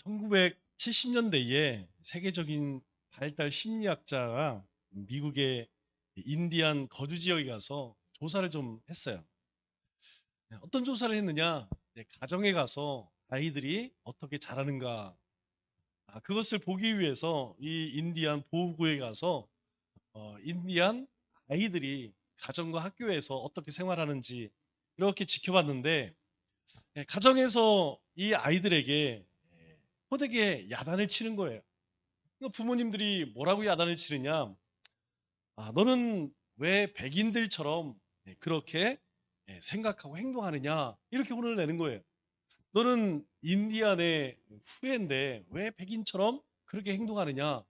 1970년대에 세계적인 발달 심리학자가 미국의 인디안 거주 지역에 가서 조사를 좀 했어요. 어떤 조사를 했느냐? 가정에 가서 아이들이 어떻게 자라는가, 그것을 보기 위해서 이 인디안 보호구에 가서 인디안 아이들이 가정과 학교에서 어떻게 생활하는지 이렇게 지켜봤는데, 가정에서 이 아이들에게 호되게 야단을 치는 거예요. 그러니까 부모님들이 뭐라고 야단을 치느냐? 너는 왜 백인들처럼 그렇게 생각하고 행동하느냐? 이렇게 혼을 내는 거예요. 너는 인디안의 후예인데 왜 백인처럼 그렇게 행동하느냐?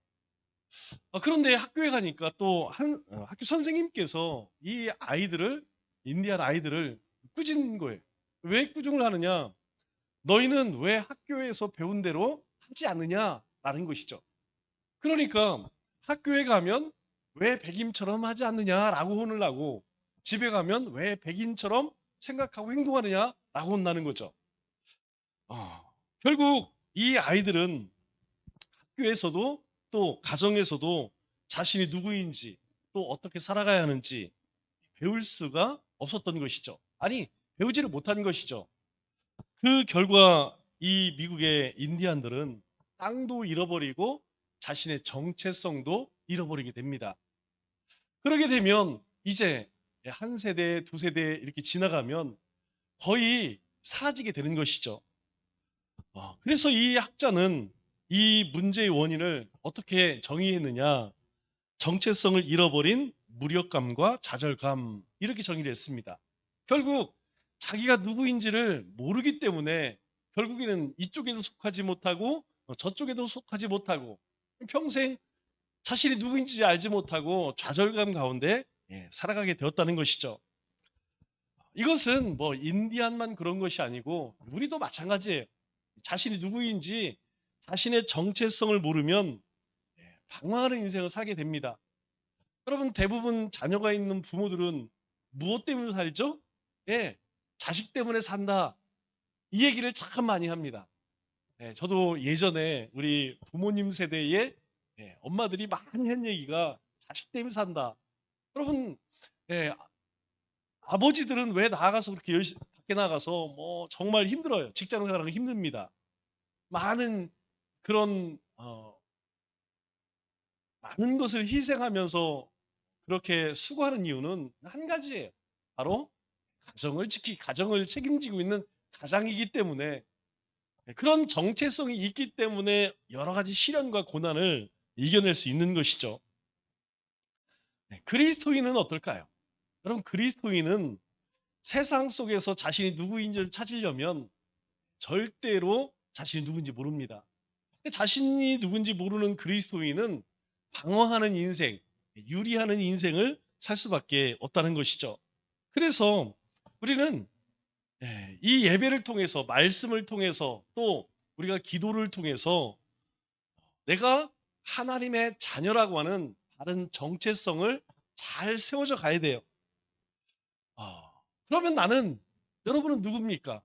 그런데 학교에 가니까 또 학교 선생님께서 이 아이들을, 인디안 아이들을 꾸짖는 거예요. 왜 꾸중을 하느냐? 너희는 왜 학교에서 배운 대로 하지 않느냐라는 것이죠. 그러니까 학교에 가면 왜 백인처럼 하지 않느냐라고 혼을 나고, 집에 가면 왜 백인처럼 생각하고 행동하느냐라고 혼나는 거죠. 어, 결국 이 아이들은 학교에서도 또 가정에서도 자신이 누구인지 또 어떻게 살아가야 하는지 배울 수가 없었던 것이죠. 아니, 배우지를 못한 것이죠. 그 결과 이 미국의 인디안들은 땅도 잃어버리고 자신의 정체성도 잃어버리게 됩니다. 그러게 되면 이제 한 세대, 두 세대 이렇게 지나가면 거의 사라지게 되는 것이죠. 그래서 이 학자는 이 문제의 원인을 어떻게 정의했느냐? 정체성을 잃어버린 무력감과 좌절감, 이렇게 정의를 했습니다. 결국 자기가 누구인지를 모르기 때문에 결국에는 이쪽에도 속하지 못하고 저쪽에도 속하지 못하고 평생 자신이 누구인지 알지 못하고 좌절감 가운데 살아가게 되었다는 것이죠. 이것은 뭐 인디안만 그런 것이 아니고 우리도 마찬가지예요. 자신이 누구인지 자신의 정체성을 모르면 방황하는 인생을 살게 됩니다. 여러분, 대부분 자녀가 있는 부모들은 무엇 때문에 살죠? 자식 때문에 산다. 이 얘기를 참 많이 합니다. 저도 예전에 우리 부모님 세대의 엄마들이 많이 한 얘기가 자식 때문에 산다. 여러분, 예, 아버지들은 왜 나가서 그렇게 열심히 밖에 나가서 뭐 정말 힘들어요. 직장 생활하기 힘듭니다. 많은 그런 많은 것을 희생하면서 그렇게 수고하는 이유는 한 가지예요. 바로 가정을 책임지고 있는 가장이기 때문에, 그런 정체성이 있기 때문에 여러 가지 시련과 고난을 이겨낼 수 있는 것이죠. 그리스도인은 어떨까요? 여러분, 그리스도인은 세상 속에서 자신이 누구인지를 찾으려면 절대로 자신이 누군지 모릅니다. 자신이 누군지 모르는 그리스도인은 방황하는 인생, 유리하는 인생을 살 수밖에 없다는 것이죠. 그래서 우리는 이 예배를 통해서, 말씀을 통해서, 또 우리가 기도를 통해서 내가 하나님의 자녀라고 하는 바른 정체성을 잘 세워져 가야 돼요. 그러면 여러분은 누굽니까?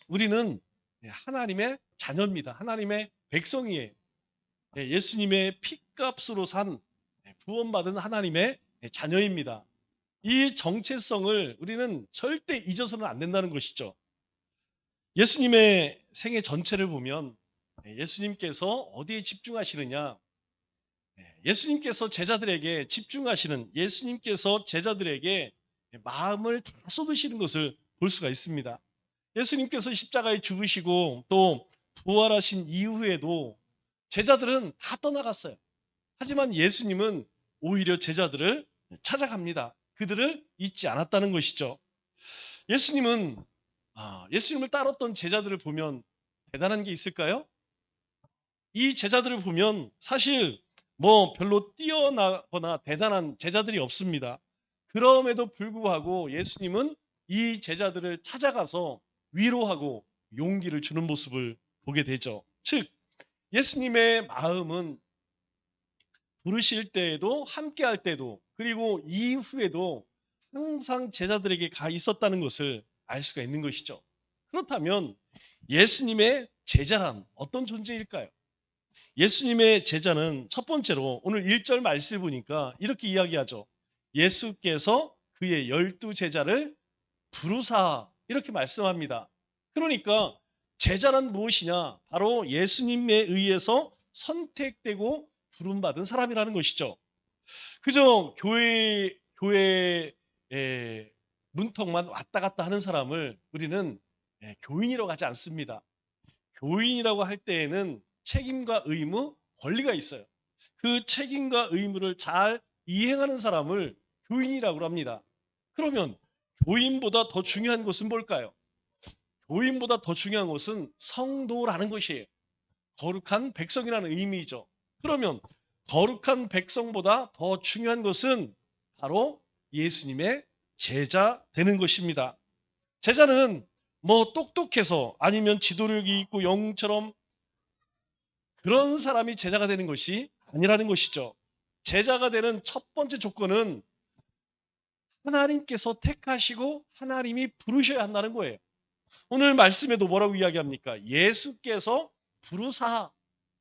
우리는 하나님의 자녀입니다. 하나님의 백성이에요. 예수님의 피값으로 산 구원받은 하나님의 자녀입니다. 이 정체성을 우리는 절대 잊어서는 안 된다는 것이죠. 예수님의 생애 전체를 보면 예수님께서 어디에 집중하시느냐? 예수님께서 제자들에게 집중하시는, 예수님께서 제자들에게 마음을 다 쏟으시는 것을 볼 수가 있습니다. 예수님께서 십자가에 죽으시고 또 부활하신 이후에도 제자들은 다 떠나갔어요. 하지만 예수님은 오히려 제자들을 찾아갑니다. 그들을 잊지 않았다는 것이죠. 예수님은 예수님을 따랐던 제자들을 보면 대단한 게 있을까요? 이 제자들을 보면 사실 뭐 별로 뛰어나거나 대단한 제자들이 없습니다. 그럼에도 불구하고 예수님은 이 제자들을 찾아가서 위로하고 용기를 주는 모습을 보게 되죠. 즉, 예수님의 마음은 부르실 때에도, 함께 할 때도, 그리고 이후에도 항상 제자들에게 가 있었다는 것을 알 수가 있는 것이죠. 그렇다면 예수님의 제자란 어떤 존재일까요? 예수님의 제자는 첫 번째로 오늘 1절 말씀을 보니까 이렇게 이야기하죠. 예수께서 그의 12 제자를 부르사 이렇게 말씀합니다. 그러니까 제자란 무엇이냐? 바로 예수님에 의해서 선택되고 부름받은 사람이라는 것이죠. 그저 교회 문턱만 왔다 갔다 하는 사람을 우리는 교인이라고 하지 않습니다. 교인이라고 할 때에는 책임과 의무, 권리가 있어요. 그 책임과 의무를 잘 이행하는 사람을 교인이라고 합니다. 그러면 교인보다 더 중요한 것은 뭘까요? 교인보다 더 중요한 것은 성도라는 것이에요. 거룩한 백성이라는 의미죠. 그러면 거룩한 백성보다 더 중요한 것은 바로 예수님의 제자 되는 것입니다. 제자는 뭐 똑똑해서 아니면 지도력이 있고 영처럼 그런 사람이 제자가 되는 것이 아니라는 것이죠. 제자가 되는 첫 번째 조건은 하나님께서 택하시고 하나님이 부르셔야 한다는 거예요. 오늘 말씀에도 뭐라고 이야기합니까? 예수께서 부르사.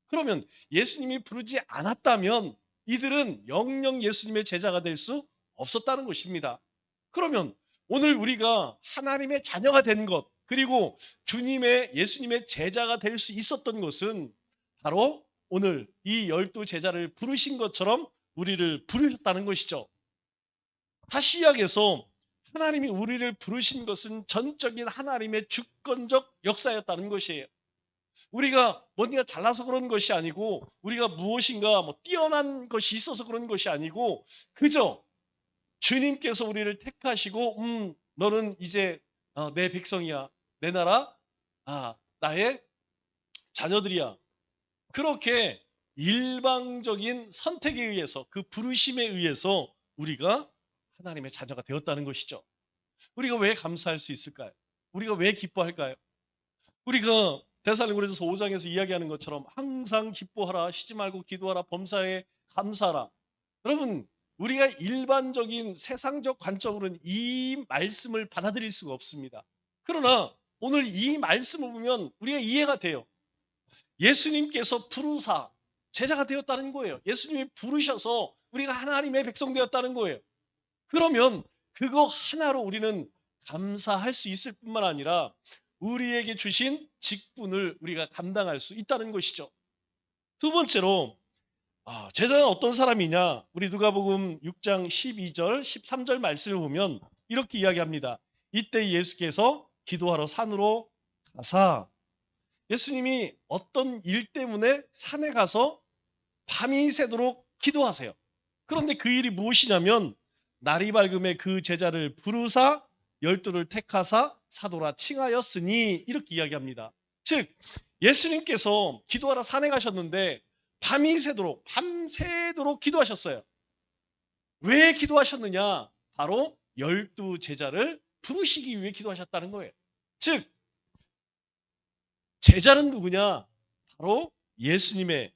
그러면 예수님이 부르지 않았다면 이들은 영영 예수님의 제자가 될 수 없었다는 것입니다. 그러면 오늘 우리가 하나님의 자녀가 된 것, 그리고 예수님의 제자가 될 수 있었던 것은 바로 오늘 이 12 제자를 부르신 것처럼 우리를 부르셨다는 것이죠. 다시 이야기해서 하나님이 우리를 부르신 것은 전적인 하나님의 주권적 역사였다는 것이에요. 우리가 뭔가 잘나서 그런 것이 아니고 우리가 무엇인가 뛰어난 것이 있어서 그런 것이 아니고 그저 주님께서 우리를 택하시고 너는 이제 내 백성이야. 내 나라 나의 자녀들이야. 그렇게 일방적인 선택에 의해서 그 부르심에 의해서 우리가 하나님의 자녀가 되었다는 것이죠. 우리가 왜 감사할 수 있을까요? 우리가 왜 기뻐할까요? 우리가 데살로니가서 5장에서 이야기하는 것처럼 항상 기뻐하라, 쉬지 말고 기도하라, 범사에 감사하라. 여러분, 우리가 일반적인 세상적 관점으로는 이 말씀을 받아들일 수가 없습니다. 그러나 오늘 이 말씀을 보면 우리가 이해가 돼요. 예수님께서 부르사 제자가 되었다는 거예요. 예수님이 부르셔서 우리가 하나님의 백성 되었다는 거예요. 그러면 그거 하나로 우리는 감사할 수 있을 뿐만 아니라 우리에게 주신 직분을 우리가 감당할 수 있다는 것이죠. 두 번째로 제자는 어떤 사람이냐? 우리 누가복음 6장 12절, 13절 말씀을 보면 이렇게 이야기합니다. 이때 예수께서 기도하러 산으로 가사 예수님이 어떤 일 때문에 산에 가서 밤이 새도록 기도하세요. 그런데 그 일이 무엇이냐면 날이 밝음에 그 제자를 부르사 12를 택하사 사도라 칭하였으니 이렇게 이야기합니다. 즉 예수님께서 기도하러 산에 가셨는데 밤이 새도록 밤새도록 기도하셨어요. 왜 기도하셨느냐? 바로 12 제자를 부르시기 위해 기도하셨다는 거예요. 즉 제자는 누구냐? 바로 예수님의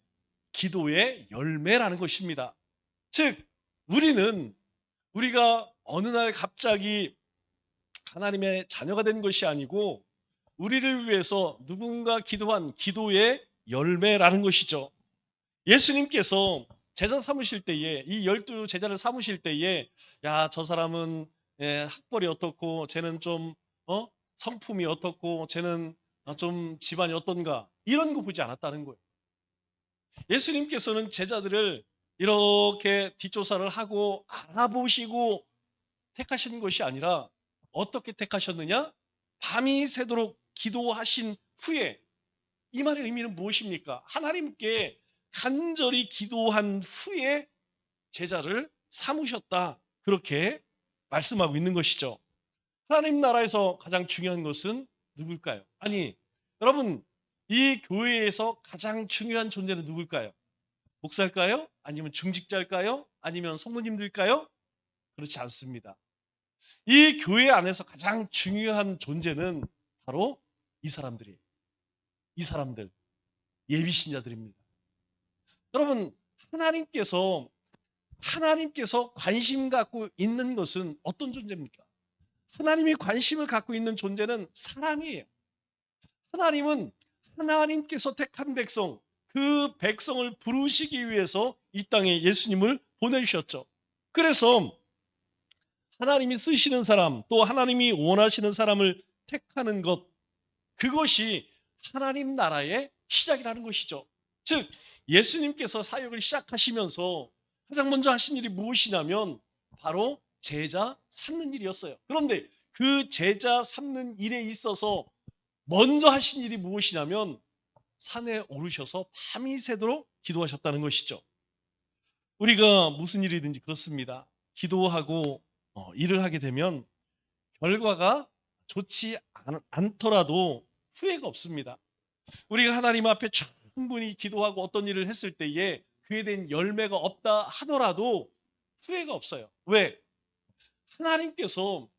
기도의 열매라는 것입니다. 즉 우리가 어느 날 갑자기 하나님의 자녀가 된 것이 아니고 우리를 위해서 누군가 기도한 기도의 열매라는 것이죠. 예수님께서 제자 삼으실 때에 이 12 제자를 삼으실 때에 저 사람은 학벌이 어떻고 쟤는 좀 성품이 어떻고 쟤는 좀 집안이 어떤가 이런 거 보지 않았다는 거예요. 예수님께서는 제자들을 이렇게 뒷조사를 하고 알아보시고 택하시는 것이 아니라 어떻게 택하셨느냐? 밤이 새도록 기도하신 후에 이 말의 의미는 무엇입니까? 하나님께 간절히 기도한 후에 제자를 삼으셨다. 그렇게 말씀하고 있는 것이죠. 하나님 나라에서 가장 중요한 것은 누굴까요? 아니, 여러분, 이 교회에서 가장 중요한 존재는 누굴까요? 목사일까요? 아니면 중직자일까요? 아니면 성도님들일까요? 그렇지 않습니다. 이 교회 안에서 가장 중요한 존재는 바로 이 사람들이에요. 이 사람들, 예비신자들입니다. 여러분, 하나님께서 관심 갖고 있는 것은 어떤 존재입니까? 하나님이 관심을 갖고 있는 존재는 사람이에요. 하나님은 하나님께서 택한 백성, 그 백성을 부르시기 위해서 이 땅에 예수님을 보내주셨죠. 그래서 하나님이 쓰시는 사람, 또 하나님이 원하시는 사람을 택하는 것, 그것이 하나님 나라의 시작이라는 것이죠. 즉 예수님께서 사역을 시작하시면서 가장 먼저 하신 일이 무엇이냐면 바로 제자 삼는 일이었어요. 그런데 그 제자 삼는 일에 있어서 먼저 하신 일이 무엇이냐면 산에 오르셔서 밤이 새도록 기도하셨다는 것이죠. 우리가 무슨 일이든지 그렇습니다. 기도하고 일을 하게 되면 결과가 좋지 않더라도 후회가 없습니다. 우리가 하나님 앞에 충분히 기도하고 어떤 일을 했을 때에 그에 대한 열매가 없다 하더라도 후회가 없어요. 왜? 하나님께서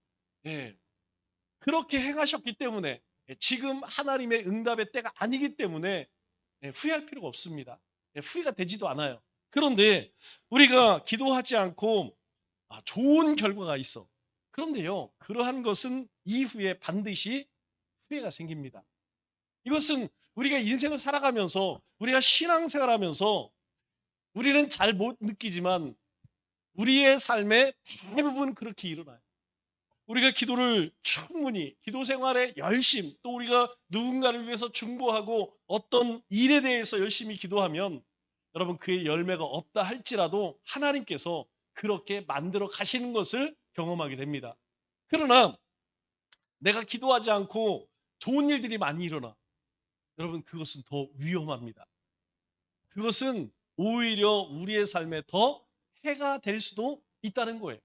그렇게 행하셨기 때문에 지금 하나님의 응답의 때가 아니기 때문에 후회할 필요가 없습니다. 후회가 되지도 않아요. 그런데 우리가 기도하지 않고 좋은 결과가 있어. 그런데요, 그러한 것은 이후에 반드시 후회가 생깁니다. 이것은 우리가 인생을 살아가면서 우리가 신앙생활하면서 우리는 잘 못 느끼지만 우리의 삶에 대부분 그렇게 일어나요. 우리가 기도를 충분히 기도 생활에 열심 또 우리가 누군가를 위해서 중보하고 어떤 일에 대해서 열심히 기도하면 여러분 그의 열매가 없다 할지라도 하나님께서 그렇게 만들어 가시는 것을 경험하게 됩니다. 그러나 내가 기도하지 않고 좋은 일들이 많이 일어나. 여러분 그것은 더 위험합니다. 그것은 오히려 우리의 삶에 더 해가 될 수도 있다는 거예요.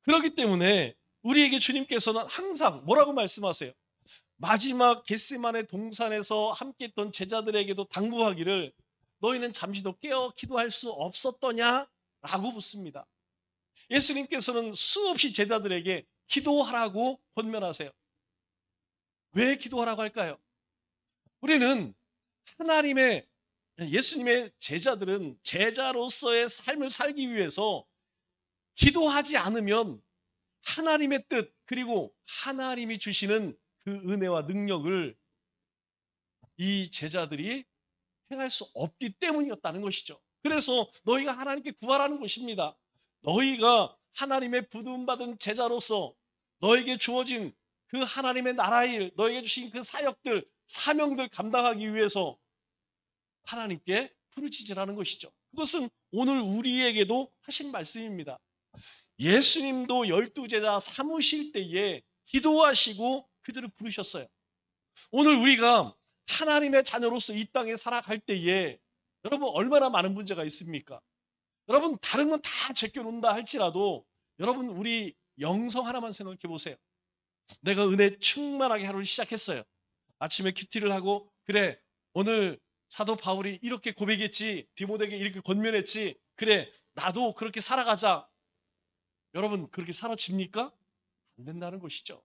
그렇기 때문에 우리에게 주님께서는 항상 뭐라고 말씀하세요? 마지막 겟세마네 동산에서 함께 했던 제자들에게도 당부하기를 너희는 잠시도 깨어 기도할 수 없었더냐? 라고 묻습니다. 예수님께서는 수없이 제자들에게 기도하라고 권면하세요. 왜 기도하라고 할까요? 우리는 하나님의 예수님의 제자들은 제자로서의 삶을 살기 위해서 기도하지 않으면 하나님의 뜻 그리고 하나님이 주시는 그 은혜와 능력을 이 제자들이 행할 수 없기 때문이었다는 것이죠. 그래서 너희가 하나님께 구하라는 것입니다. 너희가 하나님의 부름받은 제자로서 너에게 주어진 그 하나님의 나라의 일, 너에게 주신 그 사역들, 사명들 감당하기 위해서 하나님께 부르짖으라는 것이죠. 그것은 오늘 우리에게도 하신 말씀입니다. 예수님도 12제자 삼으실 때에 기도하시고 그들을 부르셨어요. 오늘 우리가 하나님의 자녀로서 이 땅에 살아갈 때에 여러분 얼마나 많은 문제가 있습니까? 여러분 다른 건 다 제껴놓는다 할지라도 여러분 우리 영성 하나만 생각해 보세요. 내가 은혜 충만하게 하루를 시작했어요. 아침에 큐티를 하고 그래 오늘 사도 바울이 이렇게 고백했지 디모데에게 이렇게 권면했지 그래 나도 그렇게 살아가자. 여러분 그렇게 살아집니까? 안 된다는 것이죠.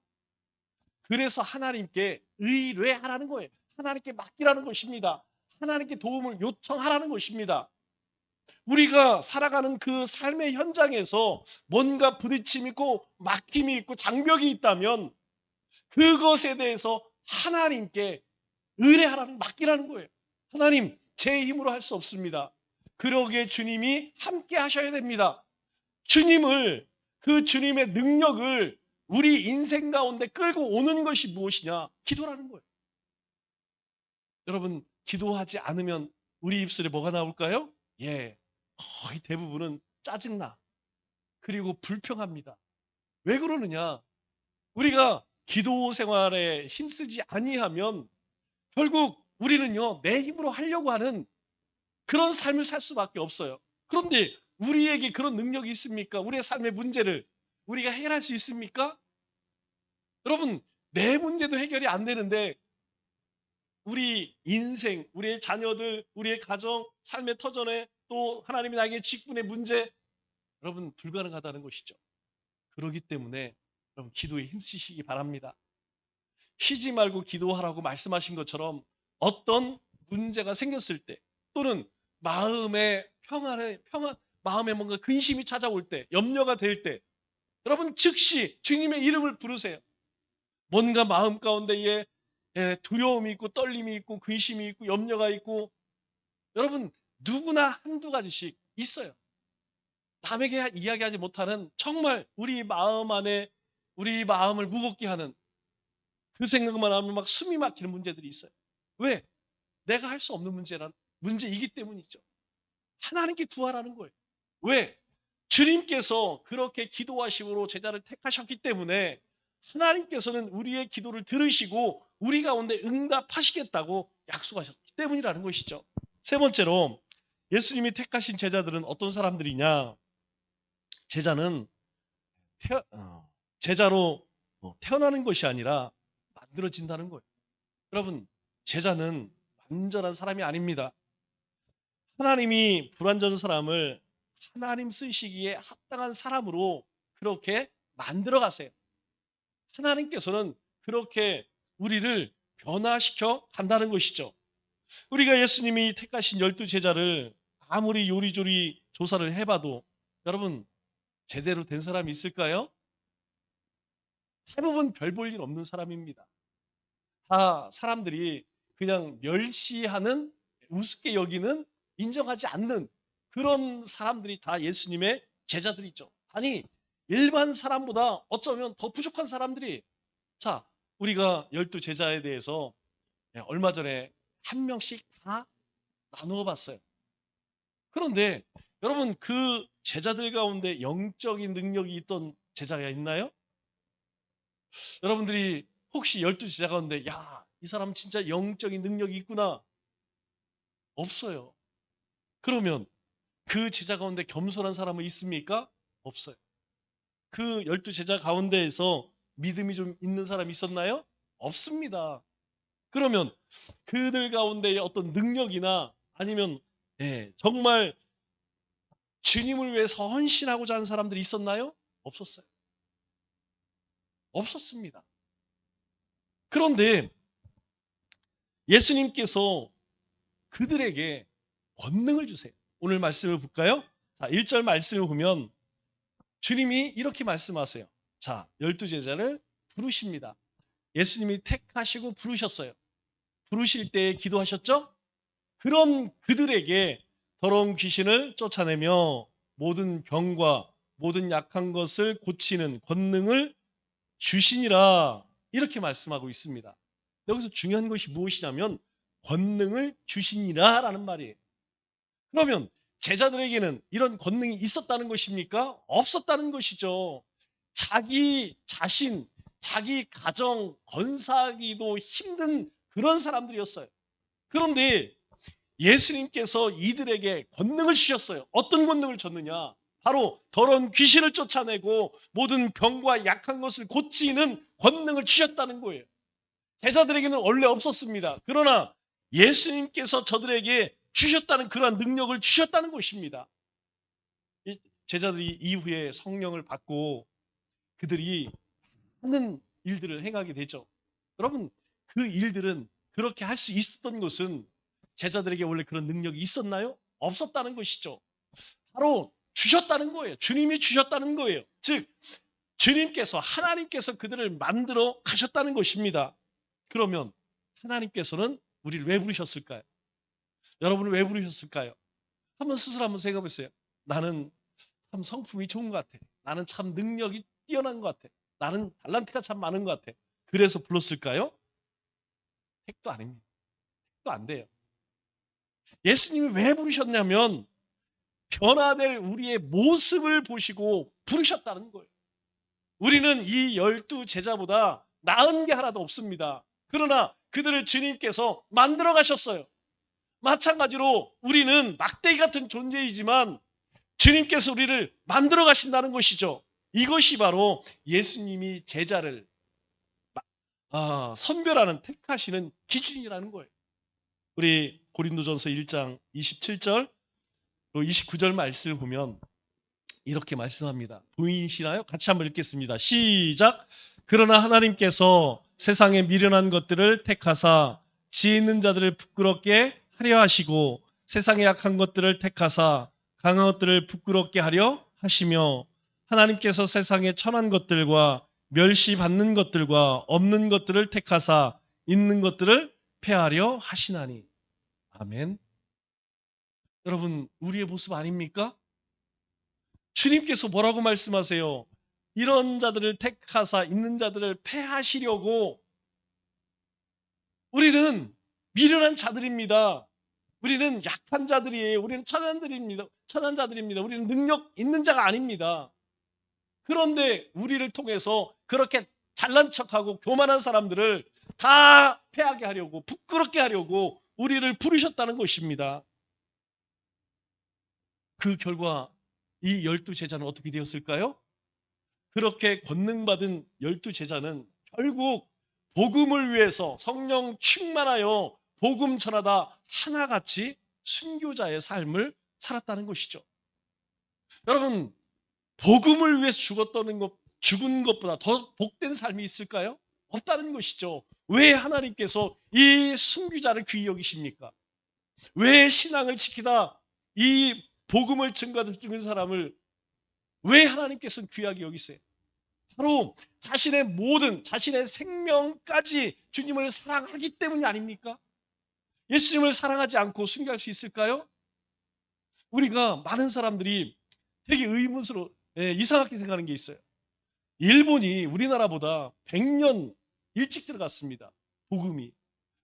그래서 하나님께 의뢰하라는 거예요. 하나님께 맡기라는 것입니다. 하나님께 도움을 요청하라는 것입니다. 우리가 살아가는 그 삶의 현장에서 뭔가 부딪힘이 있고 막힘이 있고 장벽이 있다면 그것에 대해서 하나님께 의뢰하라는 맡기라는 거예요. 하나님 제 힘으로 할 수 없습니다. 그러기에 주님이 함께 하셔야 됩니다. 주님을 그 주님의 능력을 우리 인생 가운데 끌고 오는 것이 무엇이냐? 기도라는 거예요. 여러분 기도하지 않으면 우리 입술에 뭐가 나올까요? 거의 대부분은 짜증나. 그리고 불평합니다. 왜 그러느냐? 우리가 기도 생활에 힘쓰지 아니하면 결국 우리는요 내 힘으로 하려고 하는 그런 삶을 살 수밖에 없어요. 그런데 우리에게 그런 능력이 있습니까? 우리의 삶의 문제를 우리가 해결할 수 있습니까? 여러분 내 문제도 해결이 안 되는데 우리 인생, 우리의 자녀들, 우리의 가정, 삶의 터전에 또 하나님이 나에게 직분의 문제 여러분 불가능하다는 것이죠. 그렇기 때문에 여러분 기도에 힘쓰시기 바랍니다. 쉬지 말고 기도하라고 말씀하신 것처럼 어떤 문제가 생겼을 때 또는 마음에 마음에 뭔가 근심이 찾아올 때, 염려가 될 때 여러분 즉시 주님의 이름을 부르세요. 뭔가 마음 가운데에 두려움이 있고 떨림이 있고 근심이 있고 염려가 있고 여러분 누구나 한두 가지씩 있어요. 남에게 이야기하지 못하는 정말 우리 마음 안에 우리 마음을 무겁게 하는 그 생각만 하면 막 숨이 막히는 문제들이 있어요. 왜? 내가 할 수 없는 문제이기 때문이죠. 하나님께 구하라는 거예요. 왜? 주님께서 그렇게 기도하심으로 제자를 택하셨기 때문에 하나님께서는 우리의 기도를 들으시고 우리 가운데 응답하시겠다고 약속하셨기 때문이라는 것이죠. 세 번째로 예수님이 택하신 제자들은 어떤 사람들이냐? 제자는 제자로 태어나는 것이 아니라 만들어진다는 거예요. 여러분, 제자는 완전한 사람이 아닙니다. 하나님이 불완전한 사람을 하나님 쓰시기에 합당한 사람으로 그렇게 만들어 가세요. 하나님께서는 그렇게 우리를 변화시켜 간다는 것이죠. 우리가 예수님이 택하신 12제자를 아무리 요리조리 조사를 해봐도 여러분 제대로 된 사람이 있을까요? 대부분 별 볼 일 없는 사람입니다. 다 사람들이 그냥 멸시하는, 우습게 여기는, 인정하지 않는 그런 사람들이 다 예수님의 제자들이죠. 아니 일반 사람보다 어쩌면 더 부족한 사람들이 자 우리가 12제자에 대해서 얼마 전에 한 명씩 다 나누어 봤어요. 그런데 여러분 그 제자들 가운데 영적인 능력이 있던 제자가 있나요? 여러분들이 혹시 12제자 가운데 야, 이 사람 진짜 영적인 능력이 있구나. 없어요. 그러면 그 제자 가운데 겸손한 사람은 있습니까? 없어요. 그 12제자 가운데에서 믿음이 좀 있는 사람이 있었나요? 없습니다. 그러면 그들 가운데의 어떤 능력이나 아니면 정말 주님을 위해서 헌신하고자 하는 사람들이 있었나요? 없었어요. 없었습니다. 그런데 예수님께서 그들에게 권능을 주세요. 오늘 말씀을 볼까요? 자, 1절 말씀을 보면 주님이 이렇게 말씀하세요. 자, 12제자를 부르십니다. 예수님이 택하시고 부르셨어요. 부르실 때 기도하셨죠? 그런 그들에게 더러운 귀신을 쫓아내며 모든 병과 모든 약한 것을 고치는 권능을 주시니라 이렇게 말씀하고 있습니다. 여기서 중요한 것이 무엇이냐면 권능을 주시니라 라는 말이에요. 그러면 제자들에게는 이런 권능이 있었다는 것입니까? 없었다는 것이죠. 자기 자신, 자기 가정 건사하기도 힘든 그런 사람들이었어요. 그런데 예수님께서 이들에게 권능을 주셨어요. 어떤 권능을 줬느냐? 바로 더러운 귀신을 쫓아내고 모든 병과 약한 것을 고치는 권능을 주셨다는 거예요. 제자들에게는 원래 없었습니다. 그러나 예수님께서 저들에게 주셨다는 그러한 능력을 주셨다는 것입니다. 제자들이 이후에 성령을 받고 그들이 많은 일들을 행하게 되죠. 여러분 그 일들은 그렇게 할 수 있었던 것은 제자들에게 원래 그런 능력이 있었나요? 없었다는 것이죠. 바로 주셨다는 거예요. 주님이 주셨다는 거예요. 즉 주님께서 하나님께서 그들을 만들어 가셨다는 것입니다. 그러면 하나님께서는 우리를 왜 부르셨을까요? 여러분을 왜 부르셨을까요? 한번 스스로 한번 생각해 보세요. 나는 참 성품이 좋은 것 같아. 나는 참 능력이 뛰어난 것 같아. 나는 달란트가 참 많은 것 같아. 그래서 불렀을까요? 택도 아닙니다. 택도 안 돼요. 예수님이 왜 부르셨냐면 변화될 우리의 모습을 보시고 부르셨다는 거예요. 우리는 이 12제자보다 나은 게 하나도 없습니다. 그러나 그들을 주님께서 만들어 가셨어요. 마찬가지로 우리는 막대기 같은 존재이지만 주님께서 우리를 만들어 가신다는 것이죠. 이것이 바로 예수님이 제자를 선별하는 택하시는 기준이라는 거예요. 우리 고린도전서 1장 27절 29절 말씀을 보면 이렇게 말씀합니다. 보이시나요? 같이 한번 읽겠습니다. 시작. 그러나 하나님께서 세상에 미련한 것들을 택하사 지혜 있는 자들을 부끄럽게 하려 하시고 세상에 약한 것들을 택하사 강한 것들을 부끄럽게 하려 하시며 하나님께서 세상에 천한 것들과 멸시받는 것들과 없는 것들을 택하사 있는 것들을 폐하려 하시나니. 아멘. 여러분, 우리의 모습 아닙니까? 주님께서 뭐라고 말씀하세요? 이런 자들을 택하사 있는 자들을 폐하시려고. 우리는 미련한 자들입니다. 우리는 약한 자들이에요. 우리는 천한 자들입니다. 우리는 능력 있는 자가 아닙니다. 그런데 우리를 통해서 그렇게 잘난 척하고 교만한 사람들을 다 패하게 하려고, 부끄럽게 하려고 우리를 부르셨다는 것입니다. 그 결과 이 12제자는 어떻게 되었을까요? 그렇게 권능받은 12제자는 결국 복음을 위해서 성령 충만하여 복음 전하다 하나같이 순교자의 삶을 살았다는 것이죠. 여러분, 복음을 위해서 죽은 것보다 더 복된 삶이 있을까요? 없다는 것이죠. 왜 하나님께서 이 순교자를 귀히 여기십니까? 왜 신앙을 지키다 이 복음을 증거하는 죽은 사람을 왜 하나님께서는 귀하게 여기세요? 바로 자신의 생명까지 주님을 사랑하기 때문이 아닙니까? 예수님을 사랑하지 않고 순교할 수 있을까요? 우리가 많은 사람들이 되게 이상하게 생각하는 게 있어요. 일본이 우리나라보다 100년 일찍 들어갔습니다. 복음이.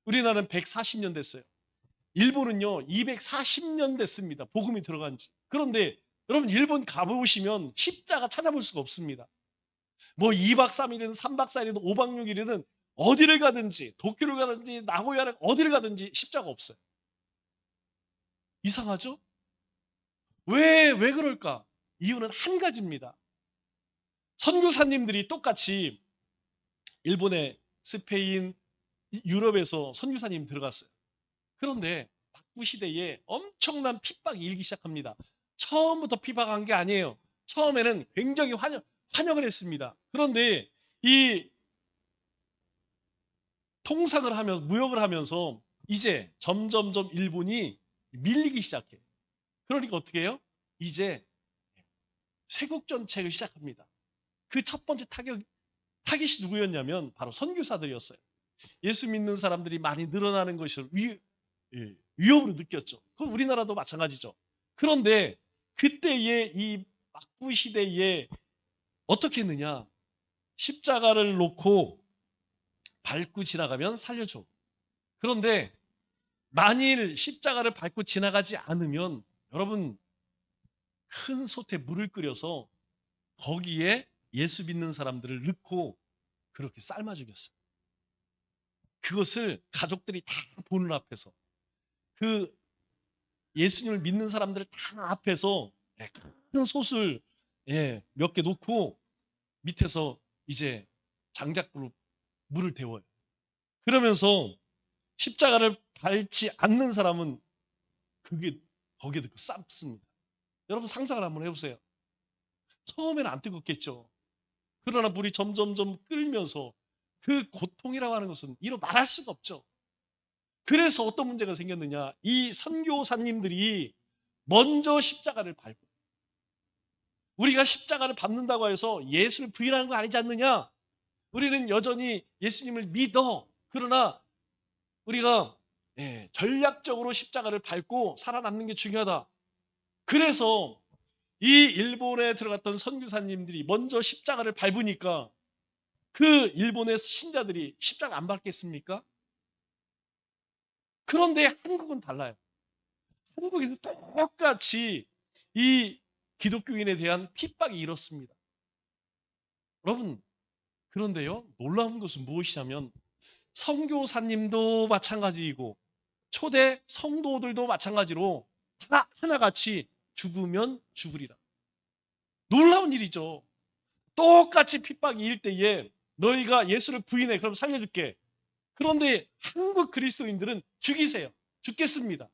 우리나라는 140년 됐어요. 일본은요 240년 됐습니다. 복음이 들어간 지. 그런데 여러분 일본 가보시면 십자가 찾아볼 수가 없습니다. 뭐 2박 3일이든 3박 4일이든 5박 6일이든 어디를 가든지 도쿄를 가든지 나고야를 어디를 가든지 십자가 없어요. 이상하죠? 왜 그럴까? 이유는 한 가지입니다. 선교사님들이 똑같이 일본에 스페인, 유럽에서 선교사님 들어갔어요. 그런데 박부 시대에 엄청난 핍박이 일기 시작합니다. 처음부터 핍박한 게 아니에요. 처음에는 굉장히 환영을 했습니다. 그런데 이 통상을 하면서 무역을 하면서 이제 점점점 일본이 밀리기 시작해. 그러니까 어떻게 해요? 이제 쇄국 정책을 시작합니다. 그 첫 번째 타깃이 누구였냐면 바로 선교사들이었어요. 예수 믿는 사람들이 많이 늘어나는 것을 위협으로 느꼈죠. 그건 우리나라도 마찬가지죠. 그런데 그때의 이 막부 시대에 어떻게 했느냐? 십자가를 놓고 밟고 지나가면 살려줘. 그런데 만일 십자가를 밟고 지나가지 않으면 여러분 큰 솥에 물을 끓여서 거기에 예수 믿는 사람들을 넣고 그렇게 삶아 죽였어요. 그것을 가족들이 다 보는 앞에서 그 예수님을 믿는 사람들 다 앞에서 큰 솥을 몇 개 놓고 밑에서 이제 장작불로 물을 데워요. 그러면서 십자가를 밟지 않는 사람은 거기에 넣고 삶습니다. 여러분 상상을 한번 해보세요. 처음에는 안 뜨겁겠죠. 그러나 물이 점점점 끓면서 그 고통이라고 하는 것은 이로 말할 수가 없죠. 그래서 어떤 문제가 생겼느냐. 이 선교사님들이 먼저 십자가를 밟고 우리가 십자가를 밟는다고 해서 예수를 부인하는 거 아니지 않느냐. 우리는 여전히 예수님을 믿어. 그러나 우리가 전략적으로 십자가를 밟고 살아남는 게 중요하다. 그래서 이 일본에 들어갔던 선교사님들이 먼저 십자가를 밟으니까 그 일본의 신자들이 십자가 안 밟겠습니까? 그런데 한국은 달라요. 한국에서 똑같이 이 기독교인에 대한 핍박이 이렇습니다. 여러분, 그런데요, 놀라운 것은 무엇이냐면 선교사님도 마찬가지이고 초대 성도들도 마찬가지로 다 하나같이 죽으면 죽으리라. 놀라운 일이죠. 똑같이 핍박이 일 때에 너희가 예수를 부인해 그럼 살려줄게. 그런데 한국 그리스도인들은 죽이세요. 죽겠습니다.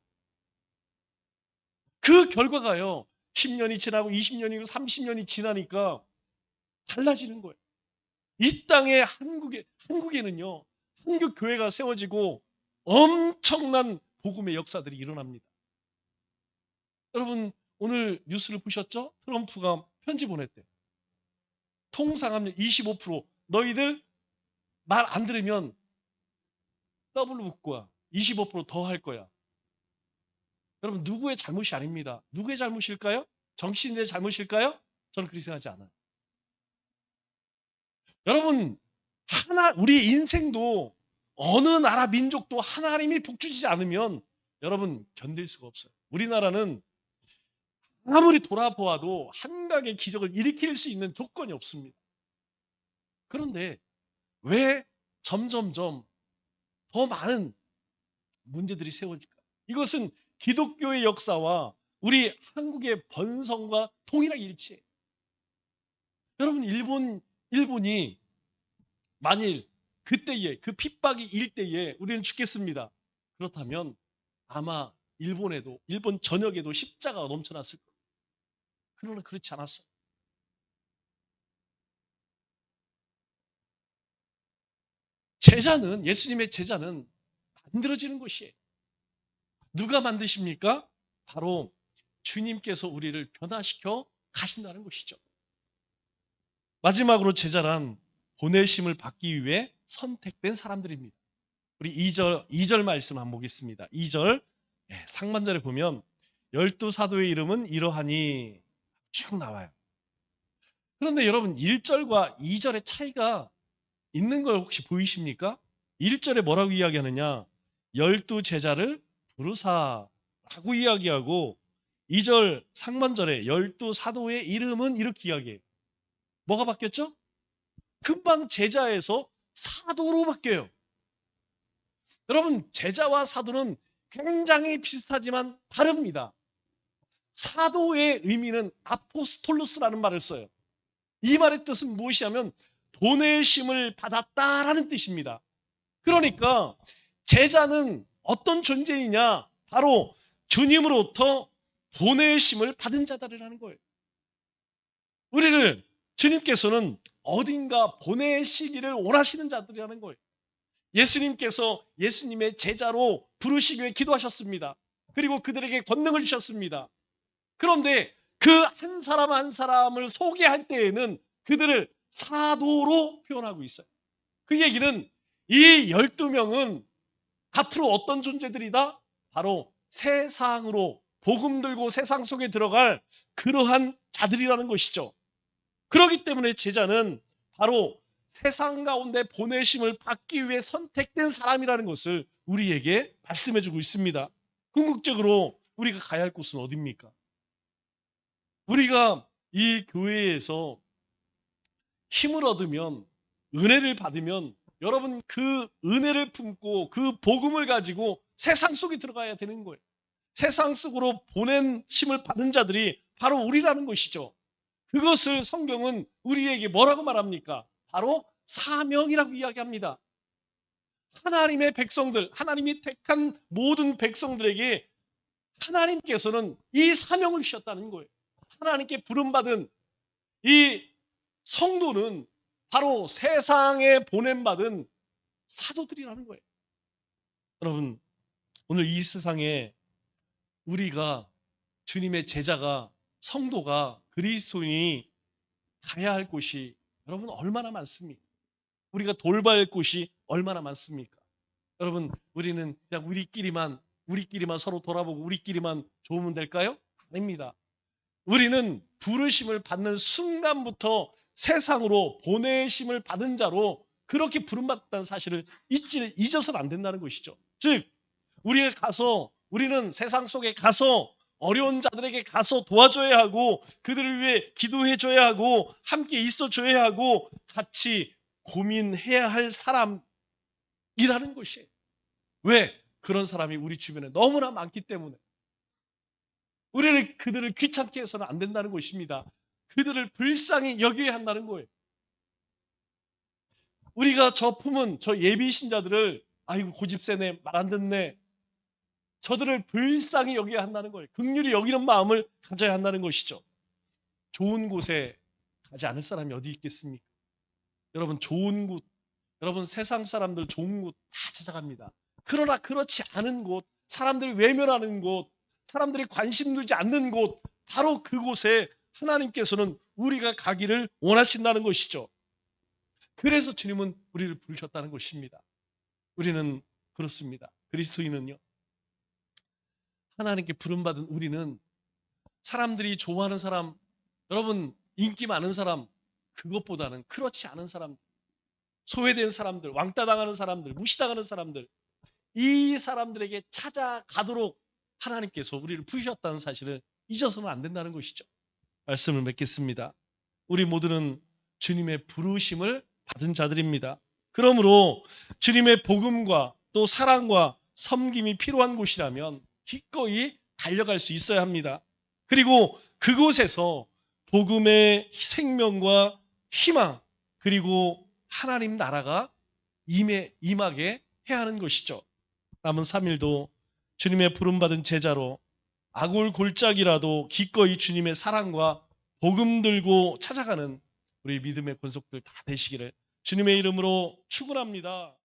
그 결과가요. 10년이 지나고 20년이고 30년이 지나니까 달라지는 거예요. 이 땅에 한국에는요. 한국 교회가 세워지고 엄청난 복음의 역사들이 일어납니다. 여러분 오늘 뉴스를 보셨죠? 트럼프가 편지 보냈대. 통상하면 25% 너희들 말 안 들으면 더블로 묶을 거야. 25%더 할 거야. 여러분 누구의 잘못이 아닙니다. 누구의 잘못일까요? 정치인의 잘못일까요? 저는 그렇게 생각하지 않아요. 여러분 우리 인생도 어느 나라 민족도 하나님이 복주시지 않으면 여러분 견딜 수가 없어요. 우리나라는 아무리 돌아보아도 한각의 기적을 일으킬 수 있는 조건이 없습니다. 그런데 왜 점점점 더 많은 문제들이 세워질까? 이것은 기독교의 역사와 우리 한국의 번성과 동일하게 일치해요. 여러분 일본이 만일 그때에 그 핍박이 일때에 우리는 죽겠습니다. 그렇다면 아마 일본 전역에도 십자가가 넘쳐났을 거예요. 그러나 그렇지 않았어요. 예수님의 제자는 만들어지는 것이에요. 누가 만드십니까? 바로 주님께서 우리를 변화시켜 가신다는 것이죠. 마지막으로 제자란 보내심을 받기 위해 선택된 사람들입니다. 우리 2절 말씀 한번 보겠습니다. 2절 상반절에 보면 12사도의 이름은 이러하니 쭉 나와요. 그런데 여러분 1절과 2절의 차이가 있는 걸 혹시 보이십니까? 1절에 뭐라고 이야기하느냐? 12제자를 부르사라고 이야기하고 2절 상반절에 12사도의 이름은 이렇게 이야기해요. 뭐가 바뀌었죠? 금방 제자에서 사도로 바뀌어요. 여러분 제자와 사도는 굉장히 비슷하지만 다릅니다. 사도의 의미는 아포스톨로스라는 말을 써요. 이 말의 뜻은 무엇이냐면 보내심을 받았다라는 뜻입니다. 그러니까 제자는 어떤 존재이냐? 바로 주님으로부터 보내심을 받은 자들이라는 거예요. 우리를 주님께서는 어딘가 보내시기를 원하시는 자들이라는 거예요. 예수님께서 예수님의 제자로 부르시기 위해 기도하셨습니다. 그리고 그들에게 권능을 주셨습니다. 그런데 그 한 사람 한 사람을 소개할 때에는 그들을 사도로 표현하고 있어요. 그 얘기는 이 12명은 앞으로 어떤 존재들이다? 바로 세상으로 복음 들고 세상 속에 들어갈 그러한 자들이라는 것이죠. 그렇기 때문에 제자는 바로 세상 가운데 보내심을 받기 위해 선택된 사람이라는 것을 우리에게 말씀해주고 있습니다. 궁극적으로 우리가 가야 할 곳은 어디입니까? 우리가 이 교회에서 힘을 얻으면, 은혜를 받으면 여러분 그 은혜를 품고 그 복음을 가지고 세상 속에 들어가야 되는 거예요. 세상 속으로 보내심을 받은 자들이 바로 우리라는 것이죠. 그것을 성경은 우리에게 뭐라고 말합니까? 바로 사명이라고 이야기합니다. 하나님의 백성들, 하나님이 택한 모든 백성들에게 하나님께서는 이 사명을 주셨다는 거예요. 하나님께 부름받은 이 성도는 바로 세상에 보냄받은 사도들이라는 거예요. 여러분, 오늘 이 세상에 우리가 주님의 제자가 성도가 그리스도인이 가야 할 곳이 여러분 얼마나 많습니까? 우리가 돌봐야 할 곳이 얼마나 많습니까? 여러분, 우리는 그냥 우리끼리만 서로 돌아보고 우리끼리만 좋으면 될까요? 아닙니다. 우리는 부르심을 받는 순간부터 세상으로 보내심을 받은 자로 그렇게 부름받았다는 사실을 잊어서는 안 된다는 것이죠. 즉 우리는 세상 속에 가서 어려운 자들에게 가서 도와줘야 하고 그들을 위해 기도해줘야 하고 함께 있어줘야 하고 같이 고민해야 할 사람이라는 것이에요. 왜? 그런 사람이 우리 주변에 너무나 많기 때문에 그들을 귀찮게 해서는 안 된다는 것입니다. 그들을 불쌍히 여겨야 한다는 거예요. 우리가 저 예비 신자들을 아이고 고집세네, 말 안 듣네, 저들을 불쌍히 여겨야 한다는 거예요. 긍휼히 여기는 마음을 가져야 한다는 것이죠. 좋은 곳에 가지 않을 사람이 어디 있겠습니까? 여러분 좋은 곳, 여러분 세상 사람들 좋은 곳 다 찾아갑니다. 그러나 그렇지 않은 곳, 사람들이 외면하는 곳, 사람들이 관심 두지 않는 곳, 바로 그곳에 하나님께서는 우리가 가기를 원하신다는 것이죠. 그래서 주님은 우리를 부르셨다는 것입니다. 우리는 그렇습니다. 그리스도인은요. 하나님께 부름받은 우리는 사람들이 좋아하는 사람, 여러분 인기 많은 사람, 그것보다는 그렇지 않은 사람, 소외된 사람들, 왕따 당하는 사람들, 무시당하는 사람들, 이 사람들에게 찾아가도록 하나님께서 우리를 부르셨다는 사실을 잊어서는 안 된다는 것이죠. 말씀을 맺겠습니다. 우리 모두는 주님의 부르심을 받은 자들입니다. 그러므로 주님의 복음과 또 사랑과 섬김이 필요한 곳이라면 기꺼이 달려갈 수 있어야 합니다. 그리고 그곳에서 복음의 생명과 희망, 그리고 하나님 나라가 임하게 해야 하는 것이죠. 남은 3일도 주님의 부름받은 제자로 아골골짝이라도 기꺼이 주님의 사랑과 복음 들고 찾아가는 우리 믿음의 권속들 다 되시기를 주님의 이름으로 축원합니다.